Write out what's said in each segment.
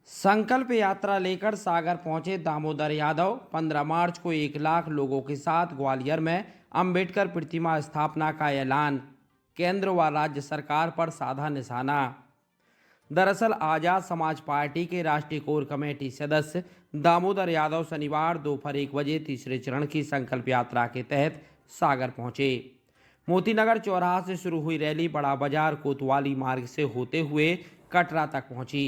संकल्प यात्रा लेकर सागर पहुंचे दामोदर यादव। 15 मार्च को 1 लाख लोगों के साथ ग्वालियर में अंबेडकर प्रतिमा स्थापना का ऐलान। केंद्र व राज्य सरकार पर साधा निशाना। दरअसल आजाद समाज पार्टी के राष्ट्रीय कोर कमेटी सदस्य दामोदर यादव शनिवार दोपहर 1 बजे तीसरे चरण की संकल्प यात्रा के तहत सागर पहुंचे। मोतीनगर चौराहा से शुरू हुई रैली बड़ा बाजार कोतवाली मार्ग से होते हुए कटरा तक पहुंची।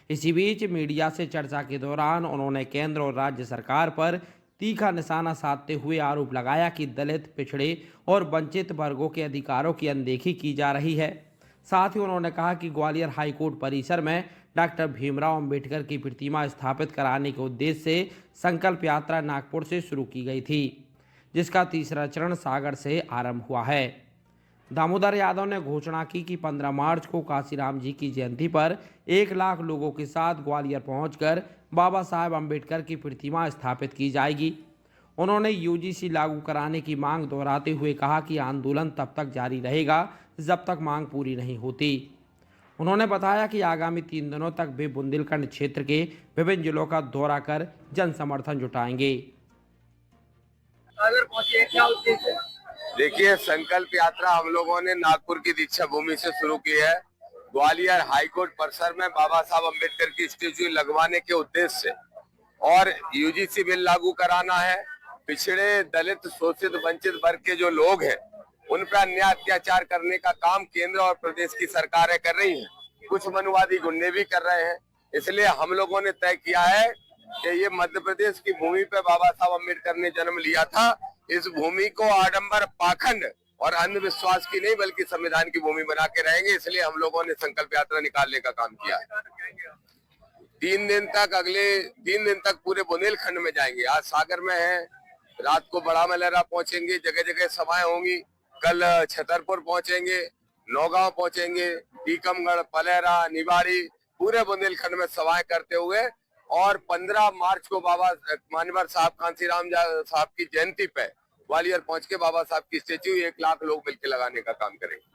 इसी बीच मीडिया से चर्चा के दौरान उन्होंने केंद्र और राज्य सरकार पर तीखा निशाना साधते हुए आरोप लगाया कि दलित, पिछड़े और वंचित वर्गों के अधिकारों की अनदेखी की जा रही है। साथ ही उन्होंने कहा कि ग्वालियर हाईकोर्ट परिसर में डॉक्टर भीमराव अंबेडकर की प्रतिमा स्थापित कराने के उद्देश्य से संकल्प यात्रा नागपुर से शुरू की गई थी, जिसका तीसरा चरण सागर से आरंभ हुआ है। दामोदर यादव ने घोषणा की कि 15 मार्च को काशीराम जी की जयंती पर 1 लाख लोगों के साथ ग्वालियर पहुंचकर बाबा साहेब अंबेडकर की प्रतिमा स्थापित की जाएगी। उन्होंने यूजीसी लागू कराने की मांग दोहराते हुए कहा कि आंदोलन तब तक जारी रहेगा जब तक मांग पूरी नहीं होती। उन्होंने बताया कि आगामी 3 दिनों तक वे बुंदेलखंड क्षेत्र के विभिन्न जिलों का दौरा कर जन समर्थन जुटाएंगे। देखिए, संकल्प यात्रा हम लोगों ने नागपुर की दीक्षा भूमि से शुरू की है। ग्वालियर हाईकोर्ट परिसर में बाबा साहब अम्बेडकर की स्टेच्यू लगवाने के उद्देश्य से और यूजीसी बिल लागू कराना है। पिछड़े, दलित, शोषित, वंचित वर्ग के जो लोग हैं उन पर अन्याय अत्याचार करने का काम केंद्र और प्रदेश की सरकारें कर रही हैं। कुछ मनुवादी गुंडे भी कर रहे हैं। इसलिए हम लोगों ने तय किया है कि ये मध्य प्रदेश की भूमि पे बाबा साहब अम्बेडकर ने जन्म लिया था। इस भूमि को आडंबर, पाखंड और अंधविश्वास की नहीं बल्कि संविधान की भूमि बना के रहेंगे। इसलिए हम लोगों ने संकल्प यात्रा निकालने का काम किया है। 3 दिन तक, अगले 3 दिन तक पूरे बुंदेलखंड में जाएंगे। आज सागर में है, रात को बड़ा मलेरा पहुंचेंगे, जगह जगह सभाएं होंगी। कल छतरपुर पहुंचेंगे, नौगांव पहुंचेंगे, टीकमगढ़, पलेरा, निवाड़ी, पूरे बुंदेलखंड में सभाएं करते हुए और 15 मार्च को बाबा मान्यवर साहब कांशीराम साहब की जयंती पे ग्वालियर पहुंच के बाबा साहब की स्टेच्यू 1 लाख लोग मिलकर लगाने का काम करेंगे।